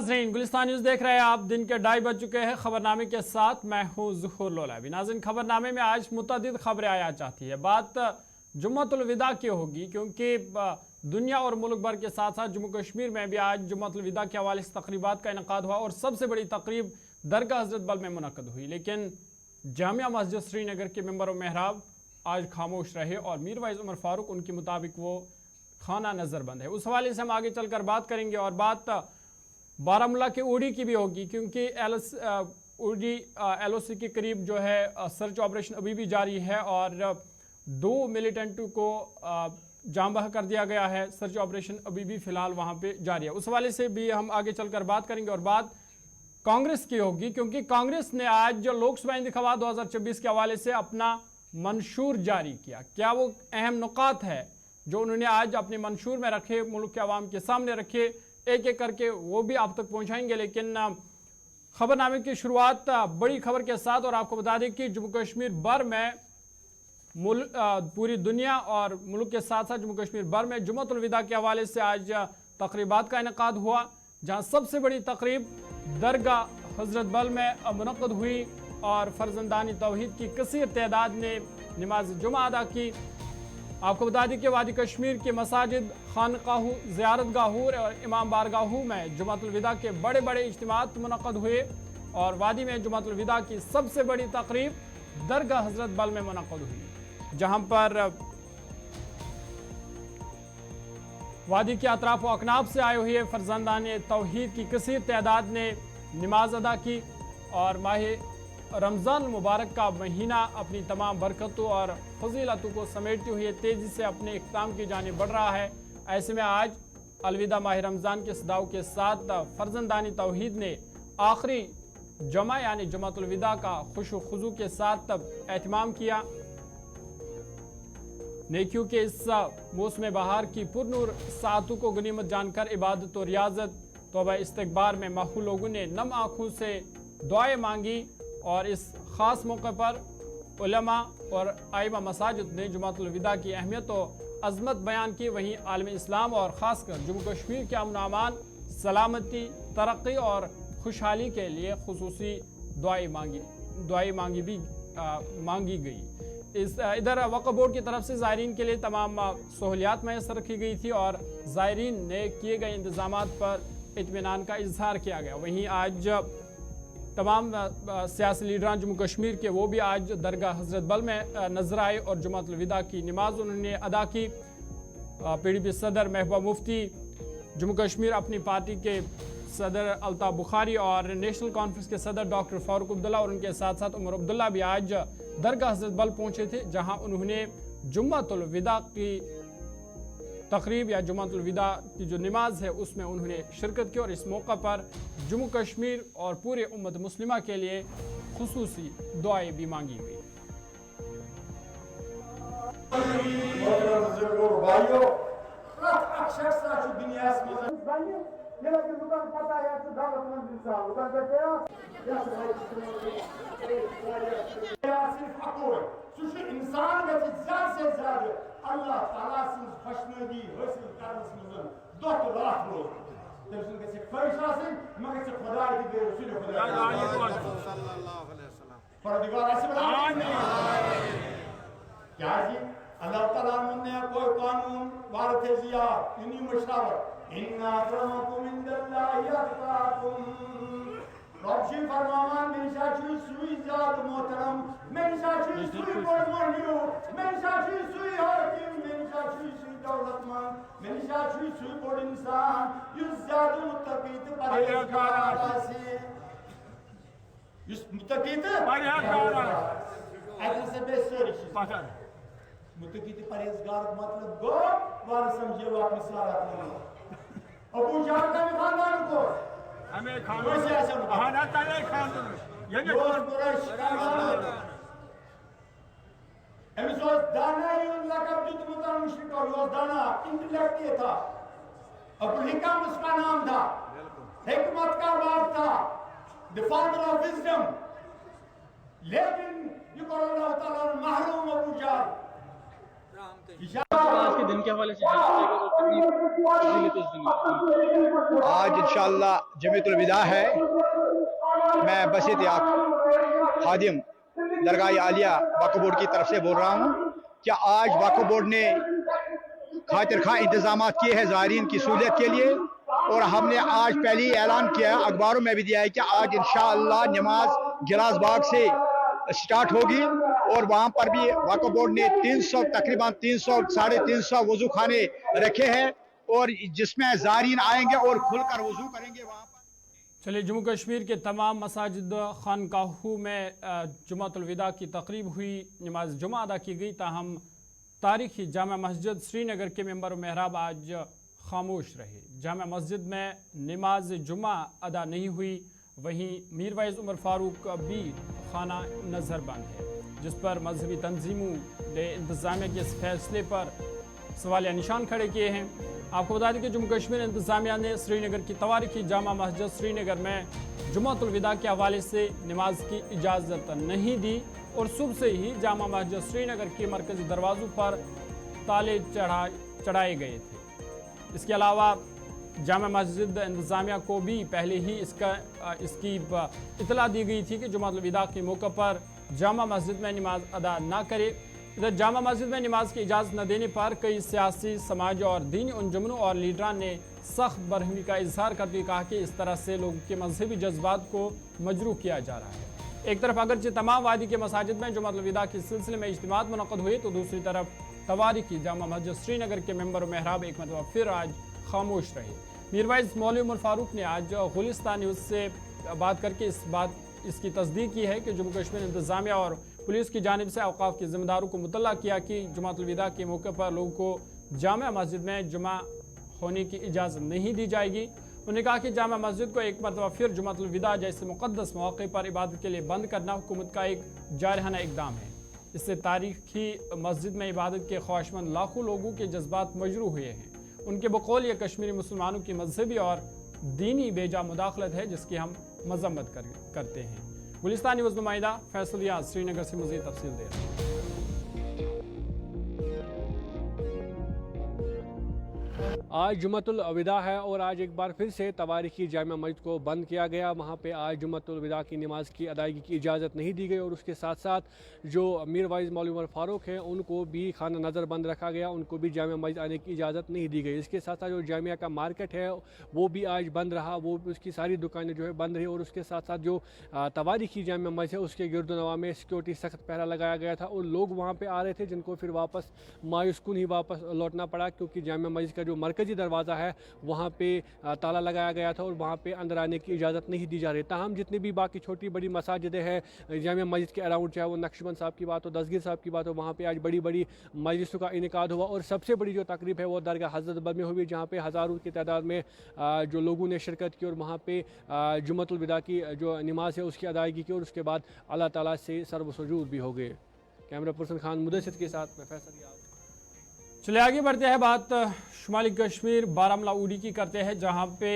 Gulistan news देख रहे हैं आप। दिन के 2:30 बज चुके हैं। खबरनामे के साथ मैं हूं ज़ुहूर लोलावी। नाज़रीन, खबरनामे में आज मुतअद्दिद खबरें आया चाहती है। बात जुम्मतुल विदा की होगी, क्योंकि दुनिया और मुल्क भर के साथ साथ जम्मू कश्मीर में भी आज जुम्मतुल विदा के हवाले से तकरीबात का इनकाद हुआ और सबसे बड़ी तकरीब दरगाह हज़रत बल में मुनक़द हुई। लेकिन जामिया मस्जिद श्रीनगर के मेंबर व मेहराब आज खामोश रहे और मीर वाइज उमर फारूक उनके मुताबिक वो खाना नज़रबंद है। उस हवाले से हम आगे चलकर बात करेंगे और बात बारामूला के उड़ी की भी होगी, क्योंकि उड़ी LOC के करीब जो है सर्च ऑपरेशन अभी भी जारी है और 2 मिलिटेंट को जाम बह कर दिया गया है। सर्च ऑपरेशन अभी भी फिलहाल वहां पे जारी है। उस हवाले से भी हम आगे चलकर बात करेंगे और बात कांग्रेस की होगी, क्योंकि कांग्रेस ने आज जो लोकसभा इंतखाबात 2024 के हवाले से अपना मंशूर जारी किया। क्या वो अहम नुकात है जो उन्होंने आज अपने मंशूर में रखे, मुल्क के अवाम के सामने रखे, एक एक करके वो भी आप तक पहुंचाएंगे। लेकिन खबरनामे की शुरुआत बड़ी खबर के साथ, और आपको बता दें कि जम्मू कश्मीर भर में पूरी दुनिया और मुल्क के साथ साथ जम्मू कश्मीर भर में जुम्मतुल विदा के हवाले से आज तकरीबात का इनकाद हुआ, जहां सबसे बड़ी तकरीब दरगाह हज़रत बल में मुनक़द हुई और फर्जंदानी तौहीद की कसीर तादाद ने नमाज जुमा अदा की। आपको बता दें कि वादी कश्मीर के मसाजिद, खानकाहू, ज़ियारतगाहों और इमाम बारगाहों में जुम्मतुल विदा के बड़े बड़े इज्तिमात मुनक़द हुए और वादी में जुम्मतुल विदा की सबसे बड़ी तकरीब दरगाह हज़रत बल में मुनक़द हुई, जहां पर वादी के अतराफ व अकनाफ से आए हुए फर्जंदान तौहीद की कसीर तादाद ने नमाज अदा की और माह रमज़ान मुबारक का महीना अपनी तमाम बरकतों और फजीलतों को समेटते हुए तेज़ी से अपने इख्तिताम की जानिब बढ़ रहा है। ऐसे में आज अलविदा माह रमज़ान के सदाओं के साथ फर्जंदानी तौहीद ने आखिरी जमा यानी जुम्मतुल विदा का खुशो खुजू के साथ एहतमाम किया। नेकियों के इस मौसम बहार की पुरनूर सातों को गनीमत जानकर इबादत और रियाजत तौबा इस्तगबार में माहूल लोगों ने नम आँखों से दुआएं मांगी और इस ख़ास मौके पर उलमा और आइमा मसाजिद ने जुम्मतुल विदा की अहमियत और अज़मत बयान की। वहीं आलम इस्लाम और ख़ासकर जम्मू कश्मीर के अमन अमान, सलामती, तरक्की और खुशहाली के लिए खुसूसी दुआएं मांगी गई। इधर वक्फ बोर्ड की तरफ से ज़ायरीन के लिए तमाम सहूलियात मैसर रखी गई थी और ज़ायरीन ने किए गए इंतज़ामात पर इत्मीनान का इजहार किया गया। वहीं आज तमाम सियासी लीडरान जम्मू कश्मीर के वो भी आज दरगाह हज़रत बल में नजर आए और जुम्मतुल विदा की नमाज उन्होंने अदा की। PDP सदर महबूबा मुफ्ती, जम्मू कश्मीर अपनी पार्टी के सदर अल्ताफ़ बुखारी और नेशनल कॉन्फ्रेंस के सदर डॉक्टर फारूक अब्दुल्ला और उनके साथ साथ उमर अब्दुल्ला भी आज दरगाह हज़रत बल पहुँचे थे, जहाँ उन्होंने जुम्मतुल विदा की तकरीब या जुम्मतुल विदा की जो नमाज है उसमें उन्होंने शिरकत की और इस मौका पर जम्मू कश्मीर और पूरे उम्मत मुस्लिमा के लिए खुसूसी दुआएं भी मांगी गई। इंसान ज्यादा से ज्यादा अल्लाह ताला से खुशनुदी हासिल करने में दो रात रोज तमसन के ख्वाहिश हासिल मगर से खुदा की रसूल खुदा सल्लल्लाहु अलैहि वसल्लम परदिगार आसिम आमीन। क्या जी अल्लाह ताला ने कोई कानून वारथ जिया इन्हीं मशरावत इन्ना अक्रमकुम इंदल्लाहि अतकाकुम रब्शी फरमान मेरी शाची सुई जात मोहतरम, मेरी शाची सुई बड़मणियो, मेरी शाची सुई हाकिम, मेरी शाची सुई दौलतमंद, मेरी शाची सुई बड़ इंसान युस जात मुत्तकीत परहेजगार से युस मुत्तकीत परहेजगार ऐसे बेसर चीज मुत्तकीत परहेजगार मतलब गो वार समझे वो अपनी सलाहत नहीं। अबू जहल का खानदान को हमें खाना ताले खानदान ये कुरैश खानदान एमिसोस दाना ही उनका कब जो मुतान मुश्रिक और वो दाना इंटेलेक्ट ये था, अबू हिकम उसका नाम था, हिकमत का बाप था, द फादर ऑफ विजडम। लेकिन ये अल्लाह ताला महरूम अबू जहल आज के दिन के हवाले से आज इंशाअल्लाह जमीयतुल विदा है। मैं बसीत याक खादिम दरगाह आलिया वक्फ बोर्ड की तरफ से बोल रहा हूँ कि आज वक्फ बोर्ड ने खातिर खा इंतजाम किए हैं ज़ायरीन की सहूलियत के लिए, और हमने आज पहले ही ऐलान किया, अखबारों में भी दिया है कि आज इंशाअल्लाह नमाज गिलास बाग से स्टार्ट होगी, और वहाँ पर भी वक्फ बोर्ड ने तकरीबन 300-350 वजू खाने रखे हैं, और जिसमें ज़ायरीन आएंगे और खुलकर वजू करेंगे वहाँ पर। चलिए, जम्मू कश्मीर के तमाम मसाजिद खानकाहों में जुमातुल विदा की तकरीब हुई, नमाज जुमा अदा की गई। ताहम तारीखी जामा मस्जिद श्रीनगर के मेंबर व महराब आज खामोश रहे। जामा मस्जिद में नमाज जुमा अदा नहीं हुई। वहीं मीरवाइज उमर फारूक भी खाना नज़र बंद है, जिस पर मजहबी तंजीमों ने इंतज़ामिया के इस फैसले पर सवालिया निशान खड़े किए हैं। आपको बता दें कि जम्मू कश्मीर इंतज़ामिया ने श्रीनगर की तवारीखी जामा मस्जिद श्रीनगर में जुमातुल विदा के हवाले से नमाज की इजाज़त नहीं दी, और सुबह से ही जामा मस्जिद श्रीनगर के मरकज़ी दरवाज़ों पर ताले चढ़ाए गए थे। इसके अलावा जामा मस्जिद इंतज़ामिया को भी पहले ही इसकी इतला दी गई थी कि जुमातुल विदा के मौके पर जामा मस्जिद में नमाज अदा ना करे। इधर जामा मस्जिद में नमाज की इजाज़त न देने पर कई सियासी, समाज और दीनी अंजुमनों और लीडरान ने सख्त बरहमी का इजहार करते हुए कहा कि इस तरह से लोगों के मजहबी जज्बात को मजरूह किया जा रहा है। एक तरफ अगरचे तमाम वादी के मसाजिद में जुमातुल विदा के सिलसिले में इज्तिमात मुनक़्क़द हुए, तो दूसरी तरफ तवारीखी जामा मस्जिद श्रीनगर के मेंबर महराब एक मरतबा फिर आज खामोश रहे। मीरवाइज मौलवी उमर फारूक ने आज गुलिस्तान न्यूज़ से बात करके इसकी तस्दीक की है कि जम्मू कश्मीर इंतज़ामिया और पुलिस की जानिब से औक़ाफ़ के ज़िम्मेदारों को मुतल्ला किया कि जुमातुल विदा के मौके पर लोगों को जामा मस्जिद में जुमा होने की इजाज़त नहीं दी जाएगी। उन्होंने कहा कि जामा मस्जिद को एक मरतबा फिर जुमातुल विदा जैसे मुक़द्दस मौके पर इबादत के लिए बंद करना हुकूमत का एक जारहाना इक़दाम है। इससे तारीखी मस्जिद में इबादत के ख्वाहिशमंद लाखों लोगों के जज्बात मजरूह हुए हैं। उनके बकौल ये कश्मीरी मुसलमानों की मजहबी और दीनी बेजा मुदाखलत है, जिसकी हम मजम्मत करते हैं। गुलिस्तान न्यूज़ नुमाइंदा फैसल रियाज श्रीनगर से मज़ीद तफसील दे रहे हैं। आज जुमातुल विदा है और आज एक बार फिर से तवारीखी जामा मस्जिद को बंद किया गया। वहाँ पे आज जुमातुल विदा की नमाज की अदायगी की इजाज़त नहीं दी गई, और उसके साथ साथ जो मीरवाइज मौलवी उमर फारूक हैं उनको भी खाना नज़र बंद रखा गया, उनको भी जामा मस्जिद आने की इजाज़त नहीं दी गई। इसके साथ साथ जो जामिया का मार्केट है वो भी आज बंद रहा, वो उसकी सारी दुकानें जो है बंद रही, और उसके साथ साथ जो तवारीखी जामा मस्जिद है उसके गिरदोनवा में सिक्योरिटी सख्त पहरा लगाया गया था, और लोग वहाँ पर आ रहे थे जिनको फिर वापस मायूसकुन ही वापस लौटना पड़ा, क्योंकि जामा मस्जिद का जो मरकजी दरवाज़ा है वहाँ पे ताला लगाया गया था और वहाँ पे अंदर आने की इजाज़त नहीं दी जा रही। ताहम जितनी भी बाकी छोटी बड़ी मसाजिदें हैं जामिया मस्जिद के अराउंड, चाहे वो नक्शबंद साहब की बात हो, दस्तगीर साहब की बात हो, वहाँ पे आज बड़ी बड़ी मजलिसों का इनेकाद हुआ, और सबसे बड़ी जो तकरीब है वो दरगाह हज़रत में हुई, जहाँ पे हज़ारों की तादाद में जो लोगों ने शिरकत की और वहाँ पे जुम्मतुल विदा की जो नमाज है उसकी अदायगी की, और उसके बाद अल्लाह ताला से सर्व सुजूद भी हो गए। कैमरा पर्सन खान मुदस्सिर के साथ मैं फैसल रियाज। चलिए आगे बढ़ते हैं, बात शुमाली कश्मीर बारामूला उड़ी की करते हैं, जहां पे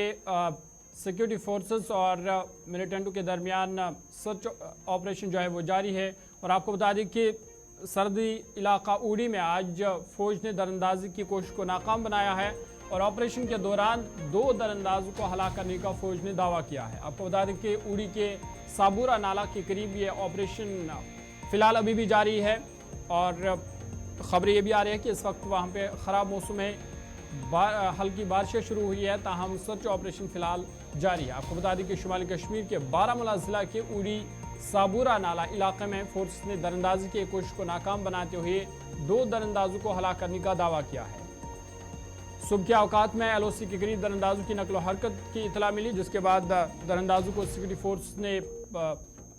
सिक्योरिटी फोर्सेस और मिलिटेंटों के दरमियान सर्च ऑपरेशन जो है वो जारी है। और आपको बता दें कि सरहदी इलाका उड़ी में आज फ़ौज ने दरअंदाजी की कोशिश को नाकाम बनाया है, और ऑपरेशन के दौरान 2 दरअंदाजों को हलाक करने का फ़ौज ने दावा किया है। आपको बता दें कि उड़ी के साबूरा नाला के करीब ये ऑपरेशन फ़िलहाल अभी भी जारी है, और ख़बरें ये भी आ रही है कि इस वक्त वहाँ पे ख़राब मौसम है, हल्की बारिशें शुरू हुई है, ताहम सर्च ऑपरेशन फ़िलहाल जारी है। आपको बता दें कि शुमाली कश्मीर के बारामूला ज़िला के उड़ी साबूरा नाला इलाके में फोर्स ने दरअंदाजी की कोशिश को नाकाम बनाते हुए 2 दरअंदाजों को हलाक करने का दावा किया है। सुबह के औकात में LOC के करीब दरअंदाजों की नकलो हरकत की इतला मिली, जिसके बाद दरअंदाजों को सिक्योरिटी फोर्स ने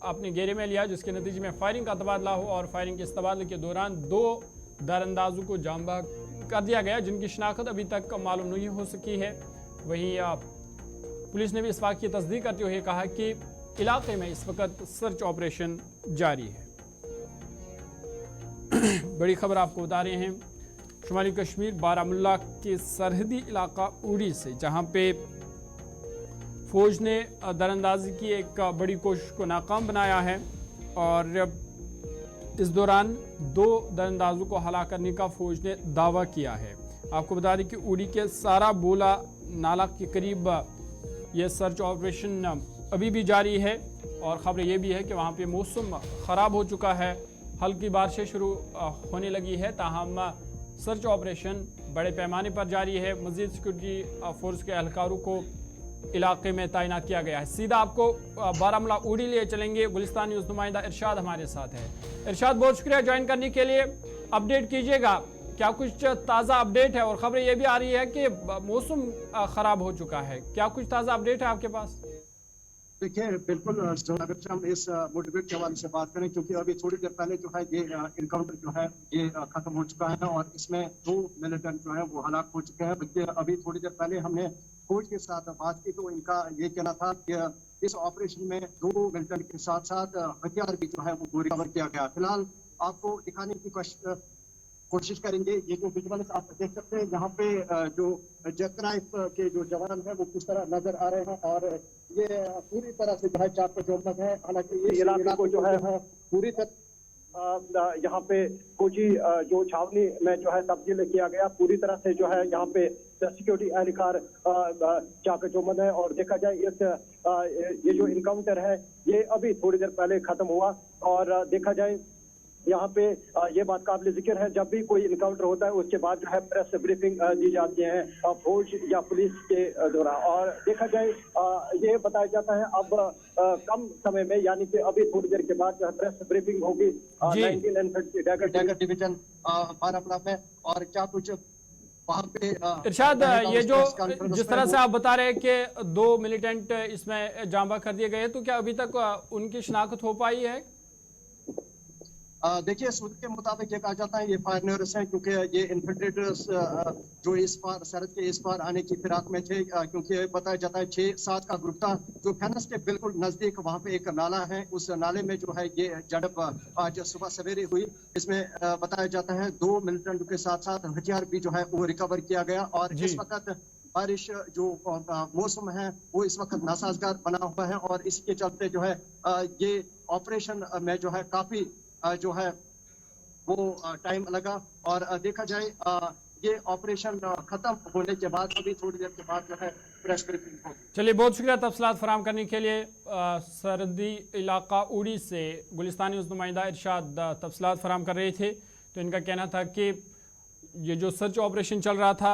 अपने घेरे में लिया, जिसके नतीजे में फायरिंग का तबादला हुआ, और फायरिंग के इस तबादले के दौरान 2 दरअंदाजों को जांबाग कर दिया गया, जिनकी शनाख्त अभी तक मालूम नहीं हो सकी है। वहीं पुलिस ने भी इस वाक़े की तस्दीक करते हुए कहा कि इलाके में इस वक्त सर्च ऑपरेशन जारी है। बड़ी खबर आपको बता रहे हैं शुमाली कश्मीर बारामूला के सरहदी इलाका उड़ी से, जहां पे फौज ने दरअंदाजी की एक बड़ी कोशिश को नाकाम बनाया है, और इस दौरान 2 दरअंदाजों को हलाक करने का फौज ने दावा किया है। आपको बता दें कि उड़ी के सारा बोला नाला के करीब यह सर्च ऑपरेशन अभी भी जारी है और खबर यह भी है कि वहां पे मौसम ख़राब हो चुका है, हल्की बारिशें शुरू होने लगी है, ताहम सर्च ऑपरेशन बड़े पैमाने पर जारी है। मजीद सिक्योरिटी फोर्स के एहलकारों को इलाके में तैनात किया गया है। सीधा आपको बारामूला उड़ी लिए चलेंगे, गुलिस्तान न्यूज़ नुमाइंदा इरशाद हमारे साथ है। इरशाद, बहुत शुक्रिया ज्वाइन करने के लिए। अपडेट कीजिएगा, क्या कुछ ताज़ा अपडेट है? और खबर यह भी आ रही है कि मौसम ख़राब हो चुका है, क्या कुछ ताज़ा अपडेट है आपके पास? देखिए, बिल्कुल अगर हम इस मोटिवेट के हवाले से बात करें, क्योंकि अभी थोड़ी देर पहले जो है ये इनकाउंटर जो है ये खत्म हो चुका है और इसमें 2 मिलिटेंट जो है वो हलाक हो चुके हैं। बल्कि अभी थोड़ी देर पहले हमने फौज के साथ बात की तो इनका ये कहना था कि इस ऑपरेशन में 2 मिलिटेंट के साथ साथ हथियार भी जो है वो रिकवर किया गया। फिलहाल आपको दिखाने की कोशिश करेंगे। ये जो विजुअल्स आप देख सकते हैं, यहाँ पे जो जैकनाइफ के जो जवान हैं वो किस तरह नजर आ रहे हैं और ये पूरी तरह से जो है चाक-चौबंद है। हालांकि ये इलाके को जो है पूरी तरह यहाँ पे कोची जो छावनी में जो है तब्दील किया गया, पूरी तरह से जो है यहाँ पे सिक्योरिटी एहलकार चाक-चौबंद है। और देखा जाए ये जो इनकाउंटर है ये अभी थोड़ी देर पहले खत्म हुआ और देखा जाए यहाँ पे ये बात काबिल जिक्र है, जब भी कोई इनकाउंटर होता है उसके बाद जो है प्रेस ब्रीफिंग दी जाती है फौज या पुलिस के द्वारा। और देखा जाए ये बताया जाता है अब कम समय में, यानी कि अभी थोड़ी देर के बाद जो है प्रेस ब्रीफिंग होगी 19 इन्फेंट्री डैगर डिवीजन बारामूला में। और क्या कुछ वहाँ पे इरशाद, ये जो जिस तरह से आप बता रहे हैं कि 2 मिलिटेंट इसमें जांबा कर दिए गए, तो क्या अभी तक उनकी शिनाख्त हो पाई है? देखिए, सूत्र के मुताबिक ये कहा जाता है ये फायरर्स हैं, क्योंकि ये इन्फिल्ट्रेटर्स जो इस पार सरहद के इस पार आने की फिराक में थे, क्योंकि बताया जाता है 6-7 का ग्रुप था जो फेनस के बिल्कुल नजदीक वहाँ पे एक नाला है, उस नाले में जो है ये झड़प आज सुबह सवेरे हुई। इसमें बताया जाता है 2 मिलिटेंट के साथ साथ हथियार भी जो है वो रिकवर किया गया। और इस वक्त बारिश जो मौसम है वो इस वक्त नासाजगार बना हुआ है और इसके चलते जो है ये ऑपरेशन में जो है काफी जो है वो टाइम लगा। और देखा जाए ये ऑपरेशन खत्म होने के बाद अभी थोड़ी देर के बाद जो है प्रेस ब्रीफिंग होगी। चलिए, बहुत शुक्रिया तफसीलात फराहम करने के लिए। सरहदी इलाका उड़ी से गुलिस्तान न्यूज़ नुमाइंदा इरशाद तफसीलात फराहम कर रहे थे। तो इनका कहना था कि ये जो सर्च ऑपरेशन चल रहा था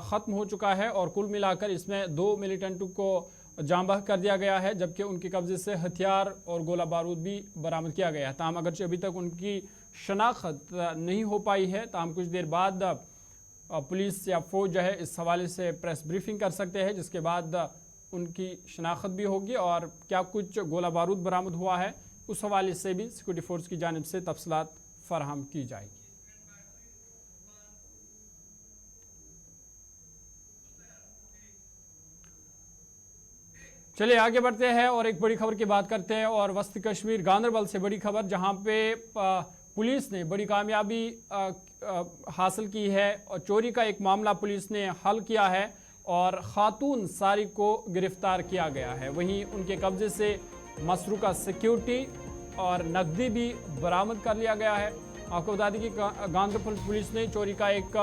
ख़त्म हो चुका है और कुल मिलाकर इसमें 2 मिलिटेंटों को जांबह कर दिया गया है, जबकि उनके कब्जे से हथियार और गोला बारूद भी बरामद किया गया है। ताहम अगरचे अभी तक उनकी शनाख्त नहीं हो पाई है, ताहम कुछ देर बाद पुलिस या फौज जो है इस हवाले से प्रेस ब्रीफिंग कर सकते हैं, जिसके बाद उनकी शनाख्त भी होगी और क्या कुछ गोला बारूद बरामद हुआ है उस हवाले से भी सिक्योरिटी फोर्स की जानिब से तफसीलात फराहम की जाएगी। चलिए आगे बढ़ते हैं और एक बड़ी खबर की बात करते हैं और वस्त कश्मीर गांदरबल से बड़ी खबर, जहां पे पुलिस ने बड़ी कामयाबी हासिल की है और चोरी का एक मामला पुलिस ने हल किया है और खातून सारी को गिरफ्तार किया गया है। वहीं उनके कब्जे से मसरूका सिक्योरिटी और नकदी भी बरामद कर लिया गया है। आपको बता दें कि गांदरबल पुलिस ने चोरी का एक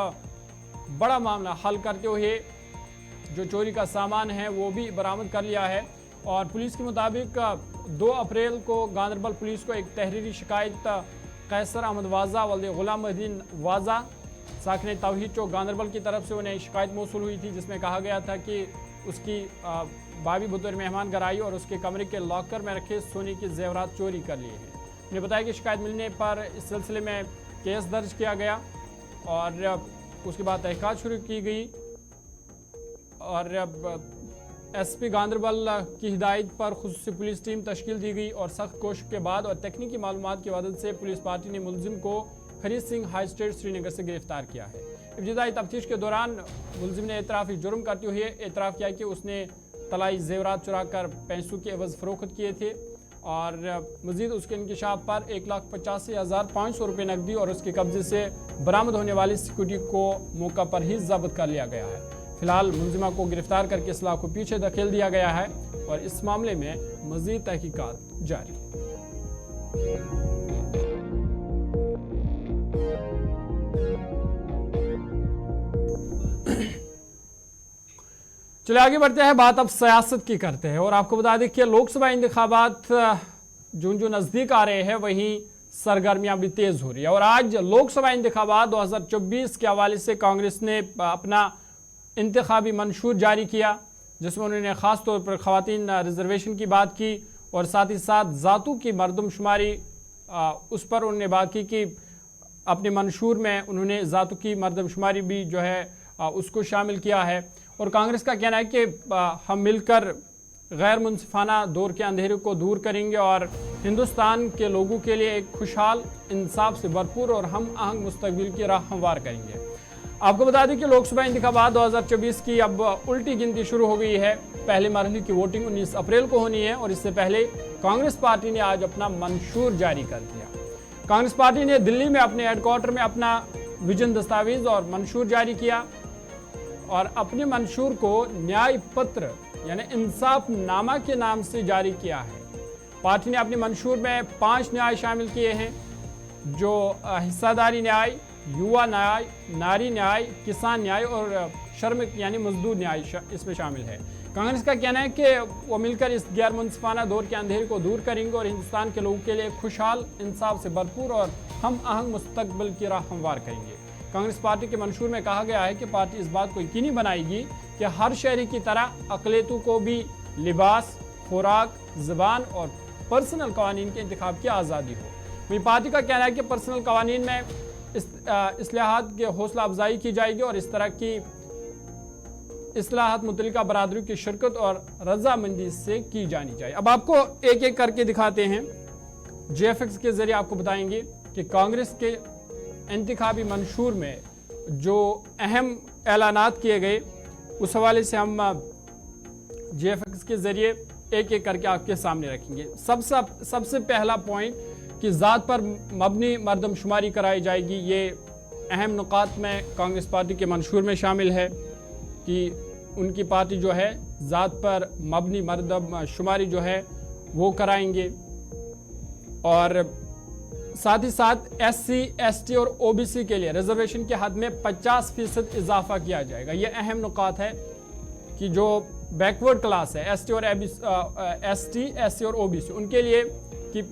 बड़ा मामला हल करते हुए जो चोरी का सामान है वो भी बरामद कर लिया है। और पुलिस के मुताबिक 2 अप्रैल को गांदरबल पुलिस को एक तहरीरी शिकायत कैसर अहमद वाजा वल्द गुलामुद्दीन वाजा साकिन तौहीद चौक गांदरबल की तरफ से उन्हें शिकायत मौसूल हुई थी, जिसमें कहा गया था कि उसकी भाभी बतौर मेहमान घर आई और उसके कमरे के लॉकर में रखे सोने के जेवरात चोरी कर लिए हैं। उन्हें बताया कि शिकायत मिलने पर इस सिलसिले में केस दर्ज किया गया और उसके बाद तहकीकात शुरू की गई और एसपी गांदरबल की हिदायत पर खुसूसी पुलिस टीम तश्कील दी गई और सख्त कोशिश के बाद और तकनीकी मालूमात की मदद से पुलिस पार्टी ने मुलजिम को हरी सिंह हाई स्टेट श्रीनगर से गिरफ्तार किया है। इब्तिदाई तफ्तीश के दौरान मुलजिम ने एतराफ़ी जुर्म करते हुए एतराफ़ किया कि उसने तलाई जेवरात चुरा कर पैसों के एवज फ़रोख्त किए थे और मजीद उसके इंकशाफ पर 1,85,500 रुपये नकदी और उसके कब्जे से बरामद होने वाली सिक्योरिटी को मौका पर ही जब्त कर लिया गया है। फिलहाल मुलजिमा को गिरफ्तार करके इस्लाह को पीछे धकेल दिया गया है और इस मामले में मजीद तहकीकात जारी है। चलिए आगे बढ़ते हैं, बात अब सियासत की करते हैं। और आपको बता दें कि लोकसभा इंतखाबात जो नज़दीक आ रहे हैं वहीं सरगर्मियां भी तेज हो रही है। और आज लोकसभा इंतखाबात 2024 के हवाले से कांग्रेस ने अपना इंतखाबी मंशूर जारी किया, जिसमें उन्होंने ख़ास तौर पर ख़वातीन रिजर्वेशन की बात की और साथ ही साथ ज़ातों की मरदमशुमारी उस पर उन्होंने बात की कि अपने मंशूर में उन्होंने ज़ातों की मरदमशुमारी भी जो है उसको शामिल किया है। और कांग्रेस का कहना है कि हम मिलकर गैर मुनसिफाना दौर के अंधेरे को दूर करेंगे और हिंदुस्तान के लोगों के लिए एक खुशहाल, इंसाफ से भरपूर और हम आहंग मुस्तकबिल की राह हमवार करेंगे। आपको बता दें कि लोकसभा इंतखाबात 2024 की अब उल्टी गिनती शुरू हो गई है। पहले मरहले की वोटिंग 19 अप्रैल को होनी है और इससे पहले कांग्रेस पार्टी ने आज अपना मंशूर जारी कर दिया। कांग्रेस पार्टी ने दिल्ली में अपने हेडक्वार्टर में अपना विजन दस्तावेज और मंशूर जारी किया और अपने मंशूर को न्याय पत्र यानी इंसाफ नामा के नाम से जारी किया है। पार्टी ने अपने मंशूर में 5 न्याय शामिल किए हैं, जो हिस्सादारी न्याय, युवा न्याय, नारी न्याय, किसान न्याय और श्रमिक यानी मजदूर न्याय इसमें शामिल है। कांग्रेस का कहना है कि वो मिलकर इस गैर मुनसिफाना दौर के अंधेरे को दूर करेंगे और हिंदुस्तान के लोगों के लिए खुशहाल, इंसाफ से भरपूर और हम आहंग मुस्तकबिल की राह हमवार करेंगे। कांग्रेस पार्टी के मंशूर में कहा गया है कि पार्टी इस बात को यकीनी बनाएगी कि हर शहरी की तरह अक़लियतों को भी लिबास, खुराक, ज़बान और पर्सनल कवानीन के इंतखाब की आज़ादी हो। वहीं पार्टी का कहना है कि पर्सनल कवानीन में इस्लाहात की हौसला अफजाई की जाएगी और इस तरह की इस्लाहात मुतल्लिका बरादरी की शिरकत और रजामंदी से की जानी चाहिए। अब आपको एक एक करके दिखाते हैं। JFX के जरिए आपको बताएंगे कि कांग्रेस के इंतखाबी मंशूर में जो अहम ऐलानात किए गए उस हवाले से हम JFX के जरिए एक एक करके आपके सामने रखेंगे। सबसे पहला पॉइंट कि ज़ात पर मबनी मरदमशुमारी कराई जाएगी। ये अहम नुकात में कांग्रेस पार्टी के मंशूर में शामिल है कि उनकी पार्टी जो है ज़ात पर मबनी मरदमशुमारी जो है वो कराएंगे और साथ ही साथ SC, ST और OBC के लिए रिजर्वेशन के हद में 50% इजाफा किया जाएगा। ये अहम नुकात है कि जो बैकवर्ड क्लास है ST, SC और OBC उनके लिए कि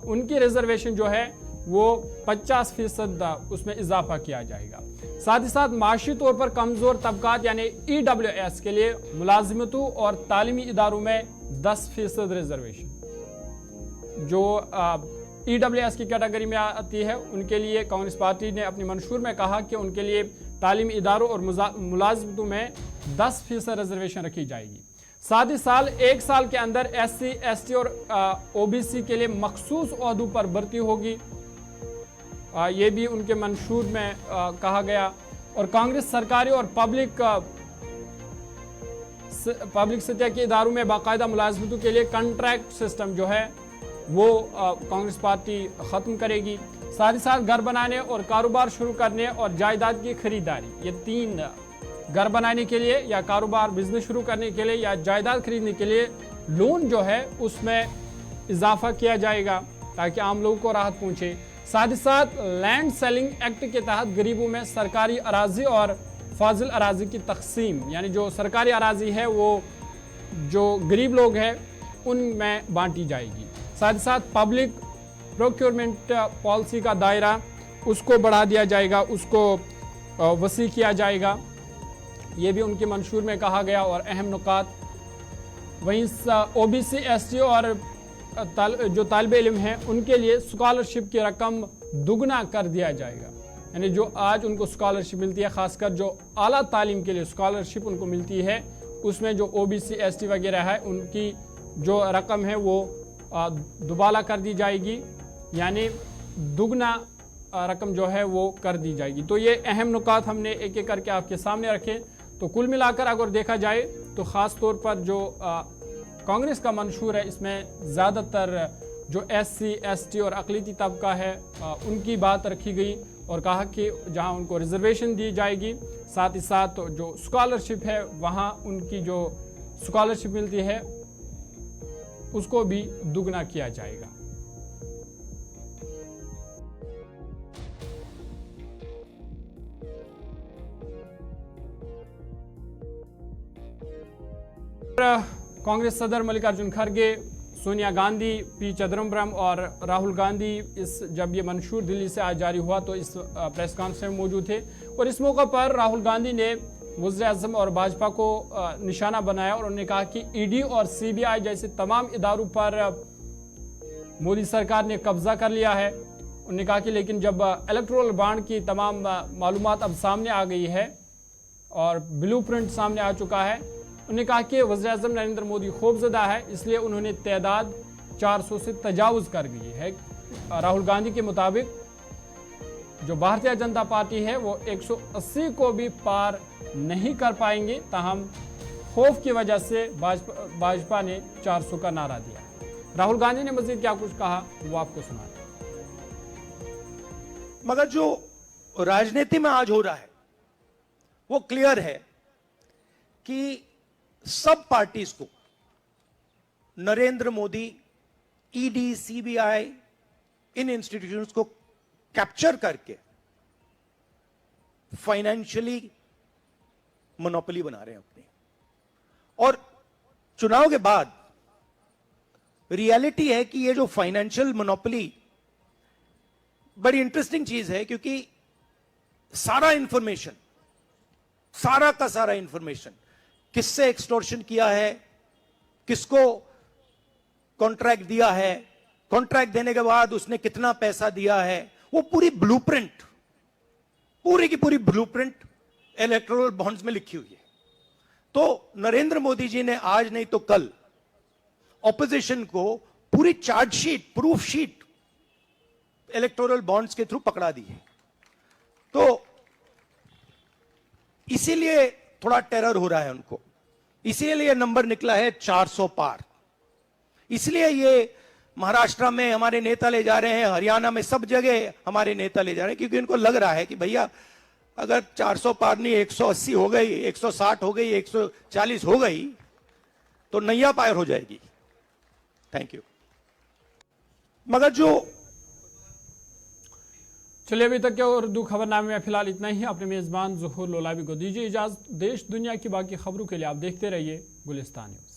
उनकी रिजर्वेशन जो है वो 50% उसमें इजाफा किया जाएगा। साथ ही साथ माशी तौर पर कमज़ोर तबकात यानी EWS के लिए मुलाजिमतों और तालीमी इदारों में 10% रिजर्वेशन जो EWS की कैटेगरी में आती है उनके लिए कांग्रेस पार्टी ने अपने मंशूर में कहा कि उनके लिए तालीमी इदारों और मुलाजिमतों में 10% रिजर्वेशन रखी जाएगी। साथ ही एक साल के अंदर SC, ST और OBC के लिए मखसूस ओहदों पर भर्ती होगी। ये भी उनके मंशूर में कहा गया। और कांग्रेस सरकारी और पब्लिक सतह के इदारों में बाकायदा मुलाजमतों के लिए कॉन्ट्रैक्ट सिस्टम जो है वो कांग्रेस पार्टी ख़त्म करेगी। साथ ही साथ घर बनाने और कारोबार शुरू करने और जायदाद की खरीदारी, ये 3 घर बनाने के लिए या कारोबार बिजनेस शुरू करने के लिए या जायदाद खरीदने के लिए लोन जो है उसमें इजाफा किया जाएगा ताकि आम लोगों को राहत पहुंचे। साथ ही साथ लैंड सेलिंग एक्ट के तहत गरीबों में सरकारी अराजी और फाजिल अराजी की तकसीम, यानी जो सरकारी अराजी है वो जो गरीब लोग हैं उनमें बांटी जाएगी। साथ ही साथ पब्लिक प्रोक्योरमेंट पॉलिसी का दायरा उसको बढ़ा दिया जाएगा, उसको वसी किया जाएगा। ये भी उनके मंशूर में कहा गया और अहम नुकात। वहीं OBC, ST और जो तालिब इल्म हैं उनके लिए स्कॉलरशिप की रकम दुगना कर दिया जाएगा। यानी जो आज उनको स्कॉलरशिप मिलती है, खासकर जो आला तालीम के लिए स्कॉलरशिप उनको मिलती है, उसमें जो OBC, ST वगैरह है उनकी जो रकम है वो दुबाला कर दी जाएगी, यानी दुगना रकम जो है वो कर दी जाएगी। तो ये अहम नुकात हमने एक एक करके आपके सामने रखे। तो कुल मिलाकर अगर देखा जाए तो ख़ास तौर पर जो कांग्रेस का मंशूर है इसमें ज़्यादातर जो SC, ST और अक़लियती तबका है उनकी बात रखी गई और कहा कि जहां उनको रिजर्वेशन दी जाएगी, साथ ही साथ जो स्कॉलरशिप है वहां उनकी जो स्कॉलरशिप मिलती है उसको भी दुगना किया जाएगा। कांग्रेस सदर मल्लिकार्जुन खड़गे, सोनिया गांधी, पी चिदम्बरम और राहुल गांधी जब ये मंशूर दिल्ली से आज जारी हुआ तो इस प्रेस कॉन्फ्रेंस में मौजूद थे। और इस मौके पर राहुल गांधी ने वज़ीर-ए-आज़म और भाजपा को निशाना बनाया और उन्होंने कहा कि ईडी और सीबीआई जैसे तमाम इदारों पर मोदी सरकार ने कब्जा कर लिया है। उन्होंने कहा कि लेकिन जब इलेक्टोरल बॉन्ड की तमाम मालूमात अब सामने आ गई है और ब्लूप्रिंट सामने आ चुका है, उन्होंने कहा कि वज़ीर-ए-आज़म नरेंद्र मोदी खौफज़दा है, इसलिए उन्होंने तादाद 400 से तजावुज़ कर गई है। राहुल गांधी के मुताबिक जो भारतीय जनता पार्टी है वो 180 को भी पार नहीं कर पाएंगे, ताहम खौफ की वजह से भाजपा ने 400 का नारा दिया। राहुल गांधी ने मजीद क्या कुछ कहा वो आपको सुना। मगर जो राजनीति में आज हो रहा है वो क्लियर है कि सब पार्टीज को नरेंद्र मोदी, ईडी, सीबीआई, इन इंस्टीट्यूशंस को कैप्चर करके फाइनेंशियली मोनोपोली बना रहे हैं अपनी। और चुनाव के बाद रियलिटी है कि ये जो फाइनेंशियल मोनोपोली बड़ी इंटरेस्टिंग चीज है, क्योंकि सारा इंफॉर्मेशन, सारा का सारा इंफॉर्मेशन, किससे एक्सटॉर्शन किया है, किसको कॉन्ट्रैक्ट दिया है, कॉन्ट्रैक्ट देने के बाद उसने कितना पैसा दिया है, वो पूरी ब्लूप्रिंट, पूरी की पूरी ब्लूप्रिंट इलेक्टोरल बॉन्ड्स में लिखी हुई है। तो नरेंद्र मोदी जी ने आज नहीं तो कल ऑपोजिशन को पूरी chargesheet, proof sheet electoral bonds के थ्रू पकड़ा दी है। तो इसीलिए थोड़ा टेरर हो रहा है उनको, इसीलिए नंबर निकला है 400 पार। इसलिए ये महाराष्ट्र में हमारे नेता ले जा रहे हैं, हरियाणा में सब जगह हमारे नेता ले जा रहे हैं, क्योंकि इनको लग रहा है कि भैया अगर 400 पार नहीं 180 हो गई, 160 हो गई, 140 हो गई तो नैया पार हो जाएगी। Thank you. मगर जो चलिए अभी तक के उर्दू खबरनामे में फिलहाल इतना ही। अपने मेजबान ज़ुहूर लोलावी को दीजिए इजाजत। देश दुनिया की बाकी खबरों के लिए आप देखते रहिए गुलिस्तान न्यूज़।